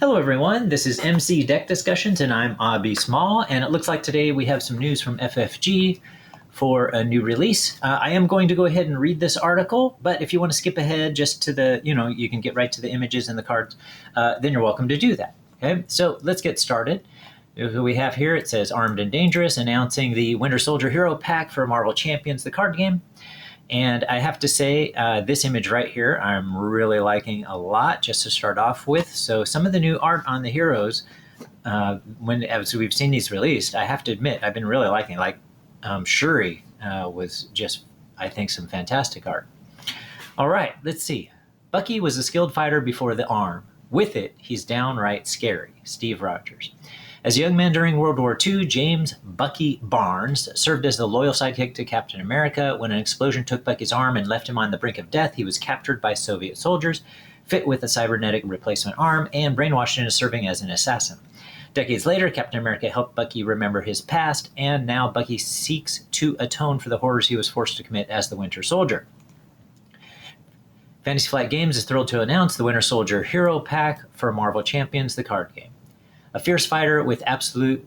Hello everyone, this is MC Deck Discussions and I'm Abby Small, and it looks like today we have some news from FFG for a new release. I am going to go ahead and read this article, but if you want to skip ahead just to the, you can get right to the images and the cards, then you're welcome to do that. Okay, so let's get started. Who we have here, it says Armed and Dangerous, announcing the Winter Soldier Hero Pack for Marvel Champions, the card game. And I have to say, this image right here, I'm really liking a lot just to start off with. So some of the new art on the heroes, as we've seen these released, I have to admit, I've been really liking. Like Shuri was just, I think, some fantastic art. All right, let's see. Bucky was a skilled fighter before the arm. With it, he's downright scary. Steve Rogers. As a young man during World War II, James Bucky Barnes served as the loyal sidekick to Captain America. When an explosion took Bucky's arm and left him on the brink of death, he was captured by Soviet soldiers, fit with a cybernetic replacement arm, and brainwashed into serving as an assassin. Decades later, Captain America helped Bucky remember his past, and now Bucky seeks to atone for the horrors he was forced to commit as the Winter Soldier. Fantasy Flight Games is thrilled to announce the Winter Soldier Hero Pack for Marvel Champions, the card game. A fierce fighter with absolutely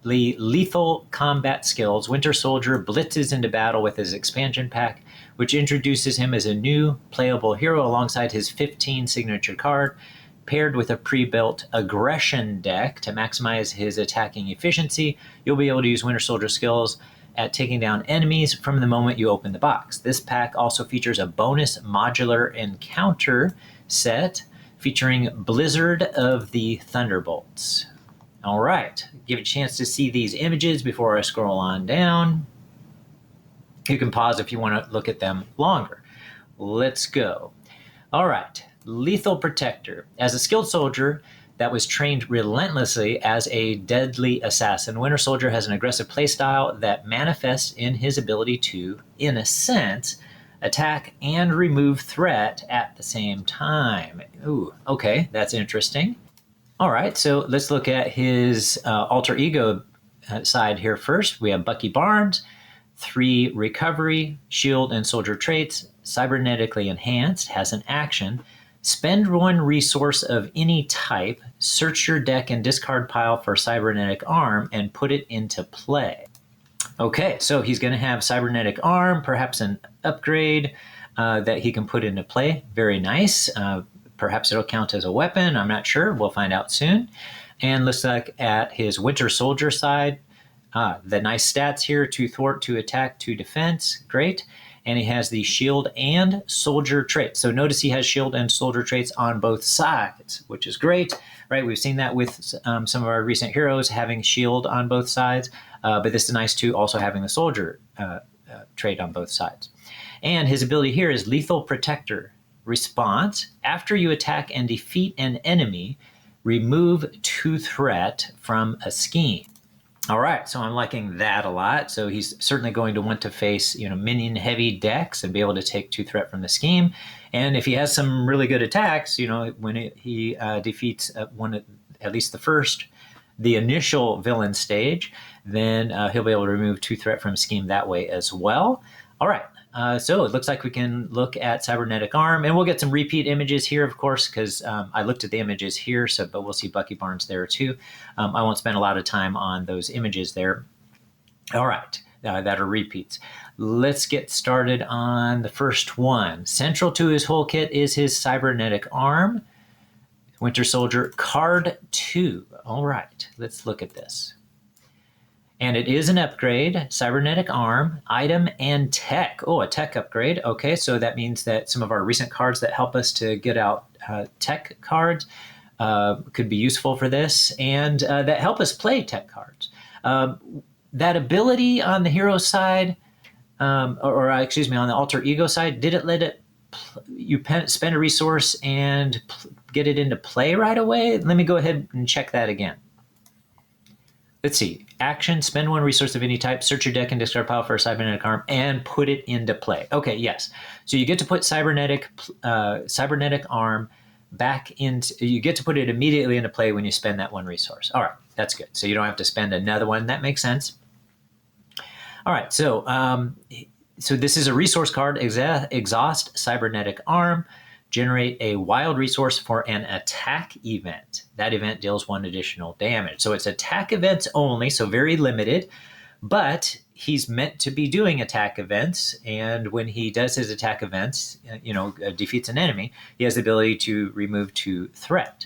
lethal combat skills, Winter Soldier blitzes into battle with his expansion pack, which introduces him as a new playable hero alongside his 15 signature card, paired with a pre-built aggression deck to maximize his attacking efficiency. You'll be able to use Winter Soldier skills at taking down enemies from the moment you open the box. This pack also features a bonus modular encounter set featuring Blizzard of the Thunderbolts. All right, give it a chance to see these images before I scroll on down. You can pause if you want to look at them longer. Let's go. All right, Lethal Protector. As a skilled soldier that was trained relentlessly as a deadly assassin, Winter Soldier has an aggressive playstyle that manifests in his ability to, in a sense, attack and remove threat at the same time. Ooh, okay, that's interesting. All right, so let's look at his alter ego side here first. We have Bucky Barnes, 3 recovery, shield, and soldier traits, cybernetically enhanced, has an action. Spend 1 resource of any type, search your deck and discard pile for Cybernetic Arm, and put it into play. Okay, so he's going to have Cybernetic Arm, perhaps an upgrade that he can put into play. Very nice. Perhaps it'll count as a weapon. I'm not sure. We'll find out soon. And let's look at his Winter Soldier side. The nice stats here: 2 thwart, 2 attack, 2 defense. Great. And he has the shield and soldier traits. So notice he has shield and soldier traits on both sides, which is great, right? We've seen that with some of our recent heroes having shield on both sides. But this is nice too, also having the soldier trait on both sides. And his ability here is Lethal Protector. Response: after you attack and defeat an enemy, remove 2 threat from a scheme. All right, so I'm liking that a lot. So he's certainly going to want to face, minion heavy decks and be able to take 2 threat from the scheme. And if he has some really good attacks, when he defeats at least the initial villain stage, then he'll be able to remove 2 threat from scheme that way as well. All right, so it looks like we can look at Cybernetic Arm, and we'll get some repeat images here, of course, because I looked at the images here, but we'll see Bucky Barnes there too. I won't spend a lot of time on those images there. All right, that are repeats. Let's get started on the first one. Central to his whole kit is his Cybernetic Arm. Winter Soldier Card 2. All right, let's look at this. And it is an upgrade, Cybernetic Arm, item, and tech. Oh, a tech upgrade. Okay, so that means that some of our recent cards that help us to get out tech cards could be useful for this, and that help us play tech cards. That ability on the hero side, on the alter ego side, did it let it you spend a resource and get it into play right away? Let me go ahead and check that again. Let's see. Action: spend 1 resource of any type, search your deck and discard pile for a Cybernetic Arm, and put it into play. Okay, yes. So you get to put Cybernetic Arm back into. You get to put it immediately into play when you spend that 1 resource. All right, that's good. So you don't have to spend another one. That makes sense. All right, so this is a resource card, Exhaust Cybernetic Arm. generate a wild resource for an attack event. That event deals 1 additional damage. So it's attack events only, so very limited, but he's meant to be doing attack events. And when he does his attack events, defeats an enemy, he has the ability to remove 2 threat.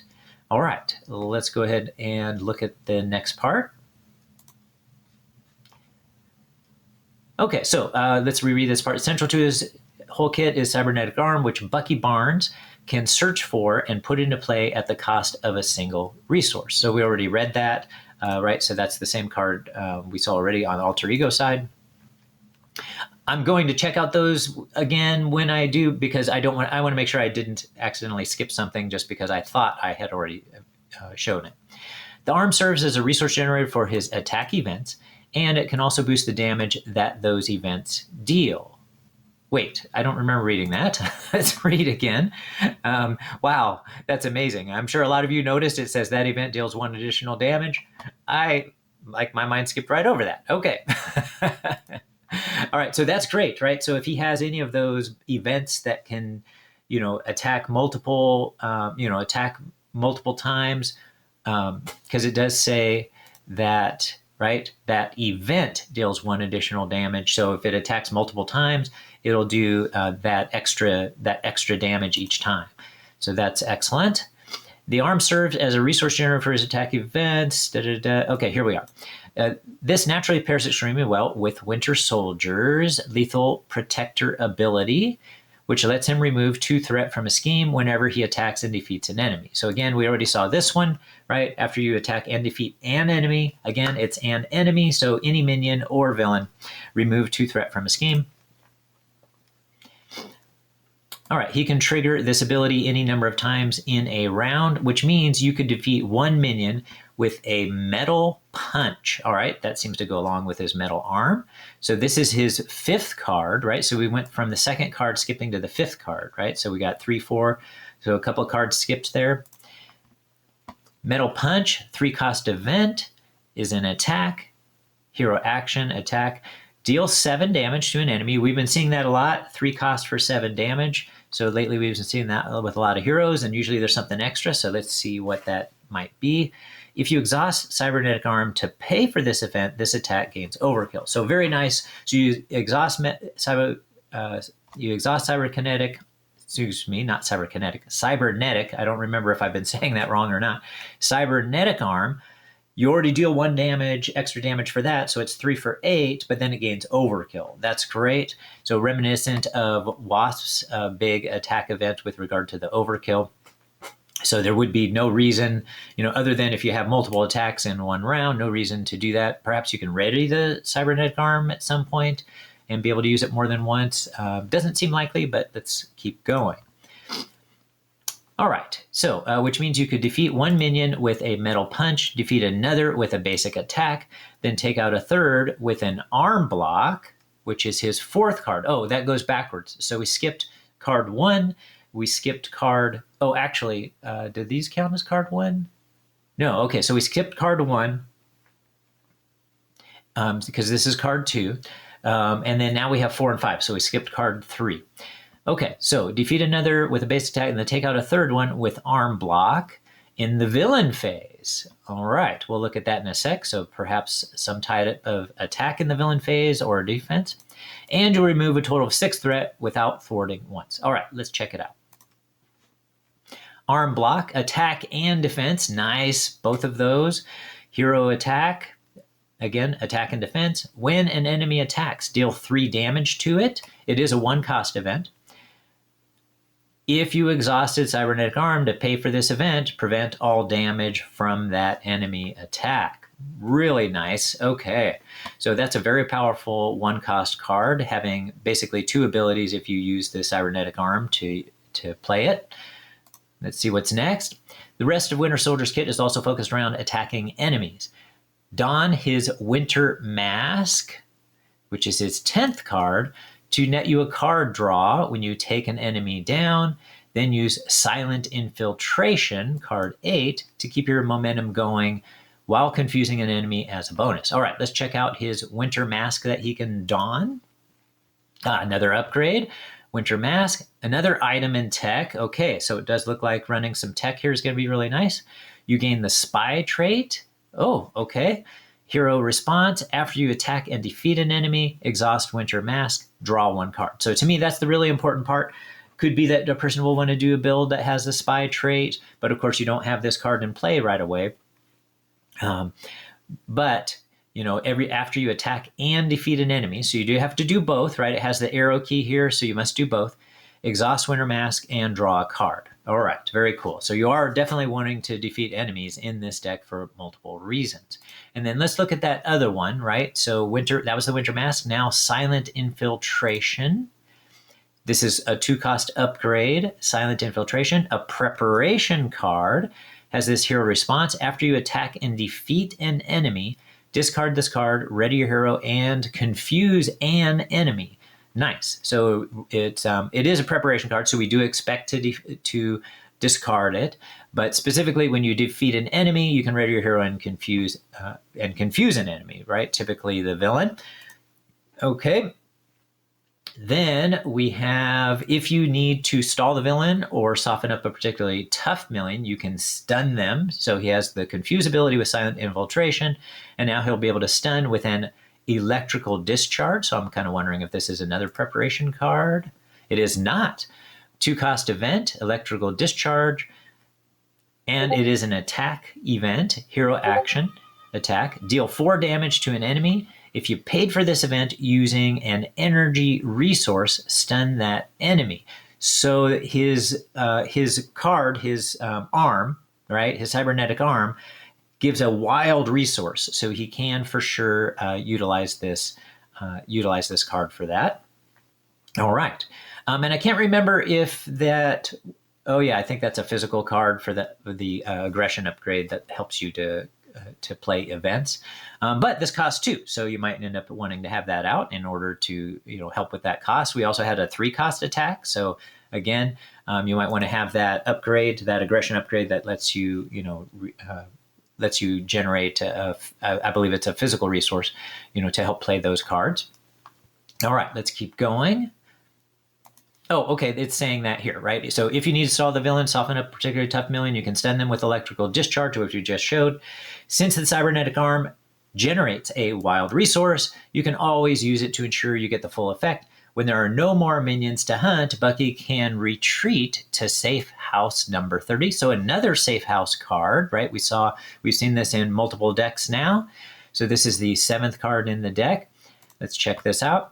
All right, let's go ahead and look at the next part. Okay, so let's reread this part. Central to his whole kit is Cybernetic Arm, which Bucky Barnes can search for and put into play at the cost of a single resource. So we already read that, right? So that's the same card we saw already on the Alter Ego side. I'm going to check out those again when I do, because I want to make sure I didn't accidentally skip something just because I thought I had already shown it. The arm serves as a resource generator for his attack events, and it can also boost the damage that those events deal. Wait, I don't remember reading that. Let's read again. Wow, that's amazing. I'm sure a lot of you noticed it says that event deals 1 additional damage. My mind skipped right over that. Okay. All right, so that's great, right? So if he has any of those events that can, attack multiple times, because it does say that, right, that event deals 1 additional damage. So if it attacks multiple times, it'll do that extra damage each time. So that's excellent. The arm serves as a resource generator for his attack events. Okay, here we are. This naturally pairs extremely well with Winter Soldier's Lethal Protector ability, which lets him remove 2 threat from a scheme whenever he attacks and defeats an enemy. So again, we already saw this one, right? After you attack and defeat an enemy, again, it's an enemy, so any minion or villain, remove 2 threat from a scheme. All right, he can trigger this ability any number of times in a round, which means you could defeat 1 minion with a metal punch. All right, that seems to go along with his metal arm. So this is his 5th card, right? So we went from the 2nd card skipping to the 5th card, right? So we got 3, 4, so a couple of cards skipped there. Metal punch, 3-cost event, is an attack, hero action, attack. Deal 7 damage to an enemy. We've been seeing that a lot, 3 cost for 7 damage. So lately we've been seeing that with a lot of heroes, and usually there's something extra, so let's see what that might be. If you exhaust Cybernetic Arm to pay for this event, this attack gains overkill. So very nice. So you exhaust Cybernetic, Cybernetic. I don't remember if I've been saying that wrong or not. Cybernetic Arm. You already deal 1 damage, extra damage for that, so it's 3 for 8, but then it gains overkill. That's great. So reminiscent of Wasp's big attack event with regard to the overkill. So there would be no reason, other than if you have multiple attacks in 1 round, no reason to do that. Perhaps you can ready the Cybernetic Arm at some point and be able to use it more than once. Doesn't seem likely, but let's keep going. All right, so which means you could defeat 1 minion with a metal punch, defeat another with a basic attack, then take out a 3rd with an arm block, which is his 4th card. Oh, that goes backwards. So we skipped card 1. We skipped card. Oh, actually, did these count as card 1? No. Okay, so we skipped card 1 because this is card 2, and then now we have 4 and 5. So we skipped card 3. Okay, so defeat another with a base attack and then take out a 3rd one with arm block in the villain phase. All right, we'll look at that in a sec. So perhaps some type of attack in the villain phase or defense. And you'll remove a total of 6 threat without thwarting once. All right, let's check it out. Arm block, attack and defense. Nice, both of those. Hero attack, again, attack and defense. When an enemy attacks, deal 3 damage to it. It is a 1-cost event. If you exhausted Cybernetic Arm to pay for this event, prevent all damage from that enemy attack. Really nice. Okay, so that's a very powerful 1-cost card, having basically 2 abilities if you use the Cybernetic Arm to play it. Let's see what's next. The rest of Winter Soldier's kit is also focused around attacking enemies. Don his Winter Mask, which is his 10th card, to net you a card draw when you take an enemy down. Then use Silent Infiltration, card 8, to keep your momentum going while confusing an enemy as a bonus. All right, let's check out his Winter Mask that he can don. Another upgrade. Winter Mask, another item in tech. Okay, so it does look like running some tech here is going to be really nice. You gain the Spy trait. Oh, okay. Hero response, after you attack and defeat an enemy, exhaust Winter Mask, draw 1 card. So to me, that's the really important part. Could be that a person will want to do a build that has the Spy trait, but of course you don't have this card in play right away. But after you attack and defeat an enemy, so you do have to do both, right? It has the arrow key here, so you must do both. Exhaust Winter Mask and draw a card. All right, very cool. So you are definitely wanting to defeat enemies in this deck for multiple reasons. And then let's look at that other one, right? So that was the Winter Mask. Now Silent Infiltration. This is a 2-cost upgrade, Silent Infiltration. A preparation card has this hero response. After you attack and defeat an enemy, discard this card, ready your hero, and confuse an enemy. Nice. So it is a preparation card, so we do expect to discard it. But specifically, when you defeat an enemy, you can ready your hero and confuse an enemy, right? Typically the villain. Okay. Then we have, if you need to stall the villain or soften up a particularly tough minion, you can stun them. So he has the confuse ability with Silent Infiltration, and now he'll be able to stun with an Electrical Discharge. So I'm kind of wondering if this is another preparation card. It is not. 2-cost event, Electrical Discharge, and it is an attack event, hero action, attack. Deal 4 damage to an enemy. If you paid for this event using an energy resource, stun that enemy. So his card, his arm, right, his Cybernetic Arm, gives a wild resource, so he can for sure utilize this card for that. All right, and I can't remember if that. Oh yeah, I think that's a physical card for the aggression upgrade that helps you to play events. But this costs 2, so you might end up wanting to have that out in order to help with that cost. We also had a 3-cost attack, so again, you might want to have that upgrade, that aggression upgrade that lets you generate. I believe it's a physical resource, to help play those cards. All right, let's keep going. Oh, okay, it's saying that here, right? So if you need to stall the villain, soften up a particularly tough minion, you can stun them with Electrical Discharge, which we just showed. Since the Cybernetic Arm generates a wild resource, you can always use it to ensure you get the full effect. When there are no more minions to hunt, Bucky can retreat to safe house number 30. So another safe house card, right? We've seen this in multiple decks now. So this is the 7th card in the deck. Let's check this out.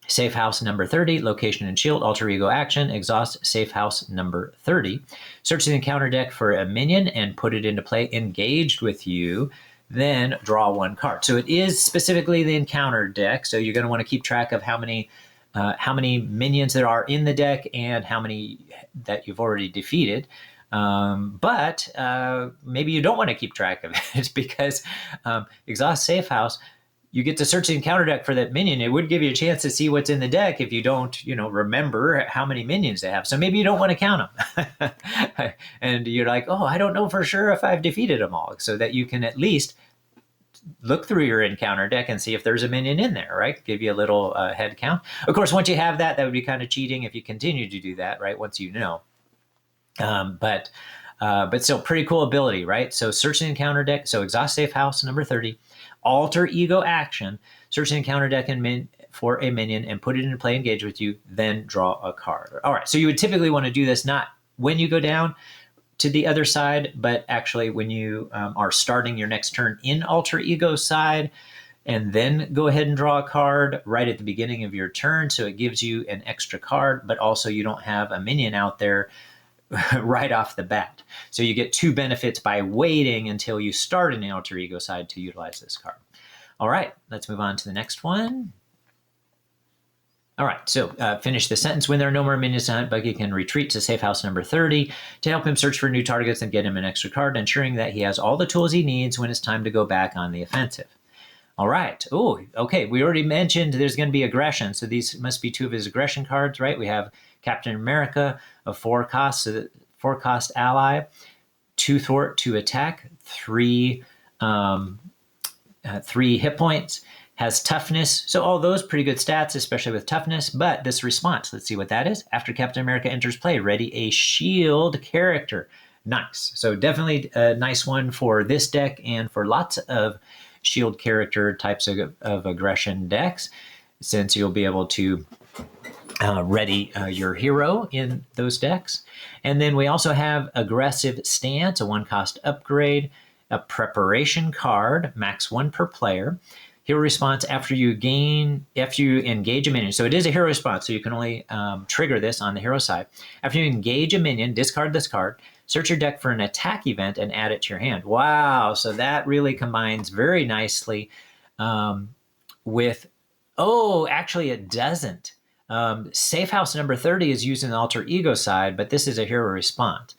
Safe house number 30, location and shield, alter ego action, exhaust safe house number 30. Search the encounter deck for a minion and put it into play engaged with you, then draw 1 card. So it is specifically the encounter deck, so you're going to want to keep track of how many minions there are in the deck and how many that you've already defeated. But maybe you don't want to keep track of it because exhaust safe house, you get to search the encounter deck for that minion. It would give you a chance to see what's in the deck if you don't, remember how many minions they have. So maybe you don't want to count them. And you're like, oh, I don't know for sure if I've defeated them all. So that you can at least look through your encounter deck and see if there's a minion in there, right? Give you a little head count. Of course, once you have that, that would be kind of cheating if you continue to do that, right? Once you know. But still pretty cool ability, right? So search the encounter deck. So exhaust safe house number 30. Alter ego action, search the encounter deck for a minion and put it into play, engage with you, then draw a card. All right, so you would typically want to do this not when you go down to the other side, but actually when you are starting your next turn in alter ego side, and then go ahead and draw a card right at the beginning of your turn, so it gives you an extra card, but also you don't have a minion out there right off the bat. So you get 2 benefits by waiting until you start in the alter ego side to utilize this card. All right, let's move on to the next one. All right, so finish the sentence. When there are no more minions to hunt, Bucky can retreat to safe house number 30 to help him search for new targets and get him an extra card, ensuring that he has all the tools he needs when it's time to go back on the offensive. All right. Oh, okay. We already mentioned there's going to be aggression. So these must be 2 of his aggression cards, right? We have Captain America, a 4-cost, 4-cost ally, 2 thwart, 2 attack, 3 hit points. Has toughness. So all those pretty good stats, especially with toughness. But this response, let's see what that is. After Captain America enters play, ready a shield character. Nice. So definitely a nice one for this deck and for lots of shield character types of aggression decks, since you'll be able to ready your hero in those decks. And then we also have Aggressive Stance, a 1-cost upgrade, a preparation card, max 1 per player. Hero response after you engage a minion. So it is a hero response, so you can only trigger this on the hero side. After you engage a minion, discard this card, search your deck for an attack event, and add it to your hand. Wow, so that really combines very nicely with, oh, actually it doesn't. Safe House number 30 is using the alter ego side, but this is a hero response.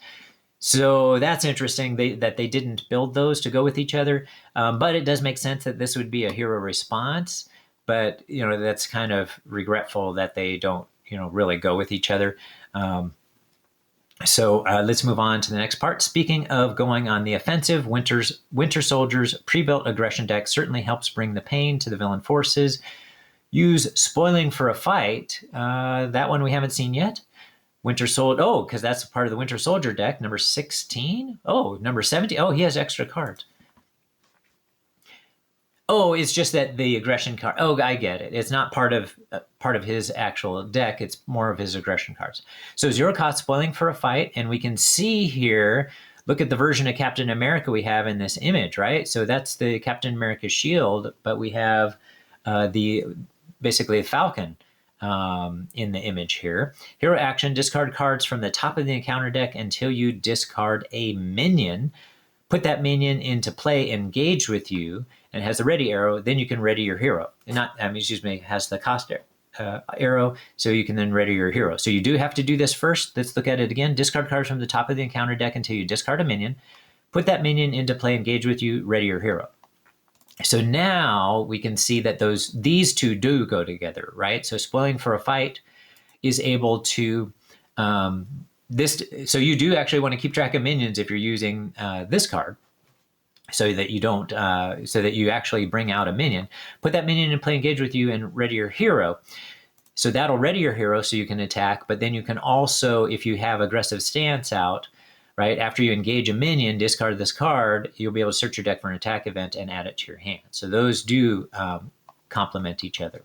So that's interesting that they didn't build those to go with each other. But it does make sense that this would be a hero response. But, that's kind of regretful that they don't, really go with each other. So let's move on to the next part. Speaking of going on the offensive, Winter Soldier's pre-built aggression deck certainly helps bring the pain to the villain forces. Use Spoiling for a Fight. That one we haven't seen yet. Winter Soldier. Oh, because that's part of the Winter Soldier deck. Number 16. Oh, number 17. Oh, he has extra cards. Oh, it's just that the aggression card. Oh, I get it. It's not part of his actual deck. It's more of his aggression cards. So 0-cost Spoiling for a Fight, and we can see here. Look at the version of Captain America we have in this image, right? So that's the Captain America shield, but we have basically a Falcon in the image here. Hero action, discard cards from the top of the encounter deck until you discard a minion. Put that minion into play, engage with you, and has the ready arrow. Then you can ready your hero. Has the cost arrow, so you can then ready your hero. So you do have to do this first. Let's look at it again. Discard cards from the top of the encounter deck until you discard a minion. Put that minion into play, engage with you, ready your hero. So now we can see that these two do go together, right? So Spoiling for a Fight is able to so you do actually want to keep track of minions if you're using this card, so that you don't so that you actually bring out a minion. Put that minion in play, engage with you, and ready your hero. So that'll ready your hero so you can attack, but then you can also, if you have Aggressive Stance out, right, after you engage a minion, discard this card, you'll be able to search your deck for an attack event and add it to your hand. So those do complement each other.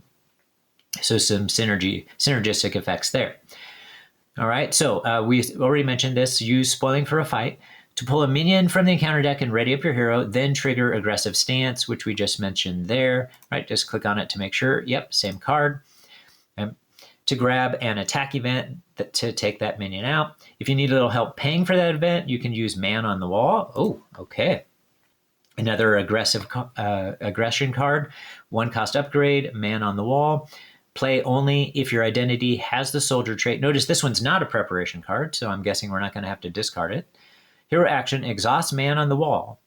So some synergistic effects there. All right, so we already mentioned this. Use Spoiling for a Fight to pull a minion from the encounter deck and ready up your hero, then trigger Aggressive Stance, which we just mentioned there, right? Just click on it to make sure. Yep, same card. To grab an attack event to take that minion out. If you need a little help paying for that event, you can use Man on the Wall. Oh, okay. Another aggression card, 1-cost upgrade, Man on the Wall. Play only if your identity has the soldier trait. Notice this one's not a preparation card, so I'm guessing we're not going to have to discard it. Hero action, exhaust Man on the Wall.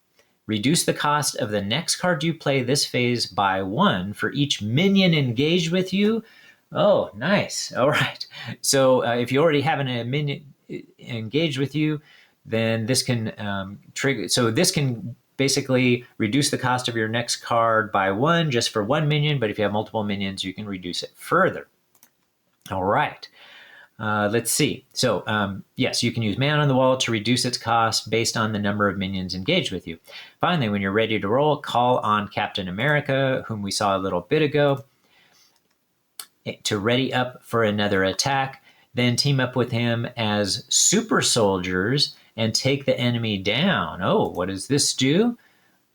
Reduce the cost of the next card you play this phase by 1 for each minion engaged with you. Oh, nice. All right. So if you already have a minion engaged with you, then this can trigger. So this can basically reduce the cost of your next card by 1 just for 1 minion. But if you have multiple minions, you can reduce it further. All right. Let's see. So yes, you can use Man on the Wall to reduce its cost based on the number of minions engaged with you. Finally, when you're ready to roll, call on Captain America, whom we saw a little bit ago, to ready up for another attack, then team up with him as super soldiers and take the enemy down. Oh, what does this do?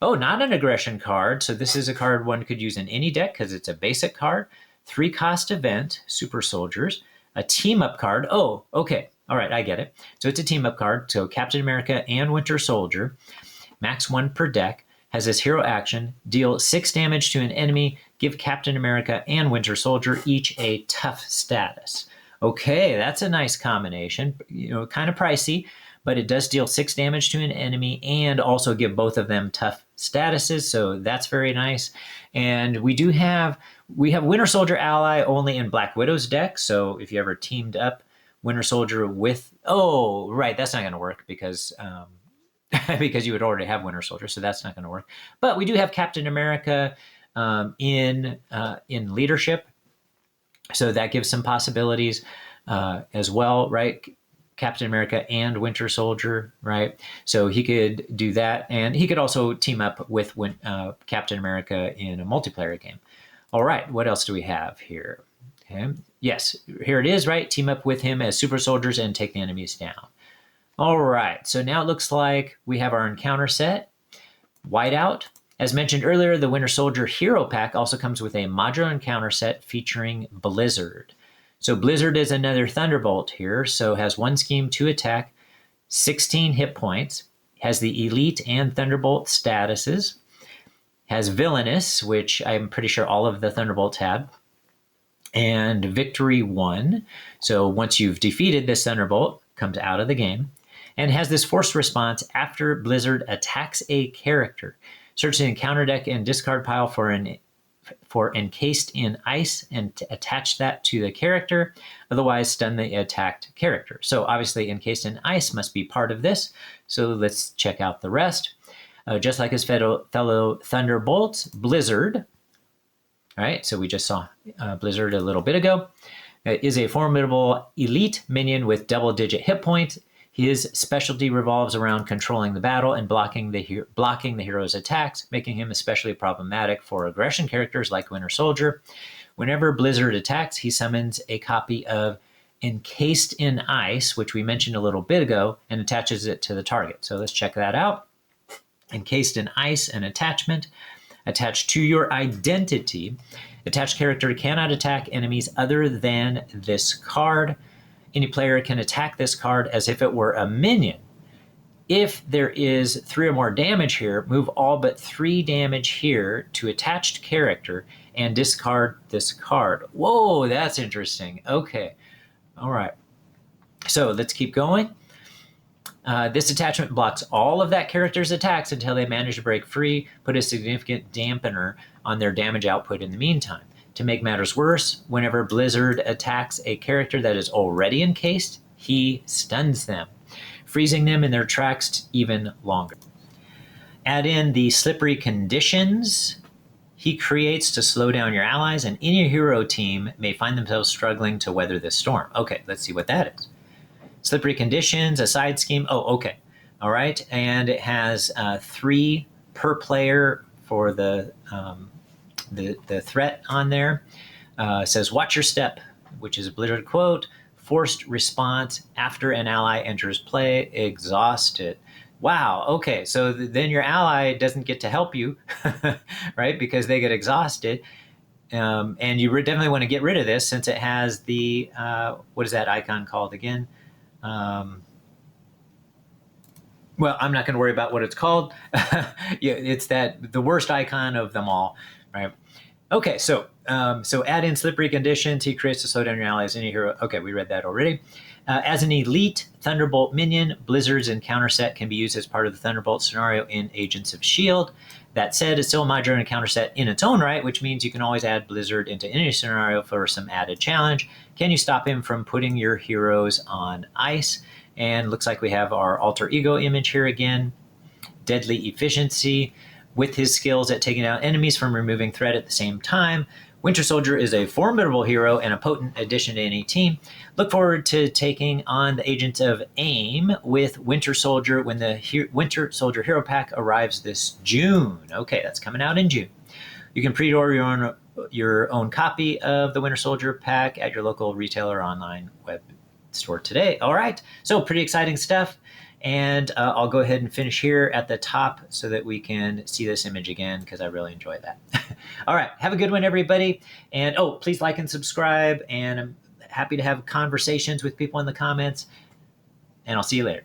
Oh, not an aggression card. So this is a card one could use in any deck because it's a basic card. 3-cost event, super soldiers. A team up card. Oh, okay. All right, I get it. So it's a team up card. So Captain America and Winter Soldier, max 1 per deck. Has this hero action, deal 6 damage to an enemy, give Captain America and Winter Soldier each a tough status. Okay, that's a nice combination. Kind of pricey, but it does deal 6 damage to an enemy and also give both of them tough statuses, so that's very nice. And we have Winter Soldier ally only in Black Widow's deck, so if you ever teamed up Winter Soldier with... Oh, right, that's not going to work because... because you would already have Winter Soldier, so that's not going to work. But we do have Captain America in leadership. So that gives some possibilities as well, right? Captain America and Winter Soldier, right? So he could do that, and he could also team up with Captain America in a multiplayer game. All right, what else do we have here? Okay. Yes, here it is, right? Team up with him as super soldiers and take the enemies down. All right, so now it looks like we have our encounter set. Whiteout. As mentioned earlier, the Winter Soldier Hero Pack also comes with a modular encounter set featuring Blizzard. So Blizzard is another Thunderbolt here, so has 1 scheme, 2 attack, 16 hit points, has the Elite and Thunderbolt statuses, has Villainous, which I'm pretty sure all of the Thunderbolts had, and Victory 1. So once you've defeated this Thunderbolt, comes out of the game, and has this forced response after Blizzard attacks a character. Search the encounter deck and discard pile for Encased in Ice and attach that to the character. Otherwise, stun the attacked character. So obviously, Encased in Ice must be part of this. So let's check out the rest. Just like his fellow Thunderbolts, Blizzard. All right, so we just saw Blizzard a little bit ago. Is a formidable elite minion with double-digit hit points. His specialty revolves around controlling the battle and blocking the hero's attacks, making him especially problematic for aggression characters like Winter Soldier. Whenever Blizzard attacks, he summons a copy of Encased in Ice, which we mentioned a little bit ago, and attaches it to the target. So let's check that out. Encased in Ice, an attachment. Attached to your identity. Attached character cannot attack enemies other than this card. Any player can attack this card as if it were a minion. If there is 3 or more damage here, move all but 3 damage here to attached character and discard this card. Whoa, that's interesting. Okay. All right. So let's keep going. This attachment blocks all of that character's attacks until they manage to break free, put a significant dampener on their damage output in the meantime. To make matters worse, whenever Blizzard attacks a character that is already encased, he stuns them, freezing them in their tracks even longer. Add in the slippery conditions he creates to slow down your allies, and any hero team may find themselves struggling to weather this storm. Okay, let's see what that is. Slippery conditions, a side scheme. Oh, okay. All right, and it has 3 per player for the threat on there. Says, watch your step, which is a Blizzard quote. Forced response after an ally enters play, exhausted. Wow, okay, so then your ally doesn't get to help you, right, because they get exhausted. And you definitely want to get rid of this since it has the, what is that icon called again? Well, I'm not going to worry about what it's called. Yeah, it's the worst icon of them all, right? Okay, so add in slippery conditions. He creates to slow down your allies. Any hero. Okay, we read that already. As an elite Thunderbolt minion, Blizzard's encounter set can be used as part of the Thunderbolt scenario in Agents of S.H.I.E.L.D. That said, it's still a modular encounter set in its own right, which means you can always add Blizzard into any scenario for some added challenge. Can you stop him from putting your heroes on ice? And looks like we have our alter ego image here again. Deadly efficiency. With his skills at taking out enemies from removing threat at the same time, Winter Soldier is a formidable hero and a potent addition to any team. Look forward to taking on the Agents of AIM with Winter Soldier when the Winter Soldier Hero Pack arrives this June. Okay, that's coming out in June. You can pre-order your own copy of the Winter Soldier Pack at your local retailer or online web store today. All right, so pretty exciting stuff. And I'll go ahead and finish here at the top so that we can see this image again because I really enjoy that. All right, have a good one, everybody. And please like and subscribe. And I'm happy to have conversations with people in the comments. And I'll see you later.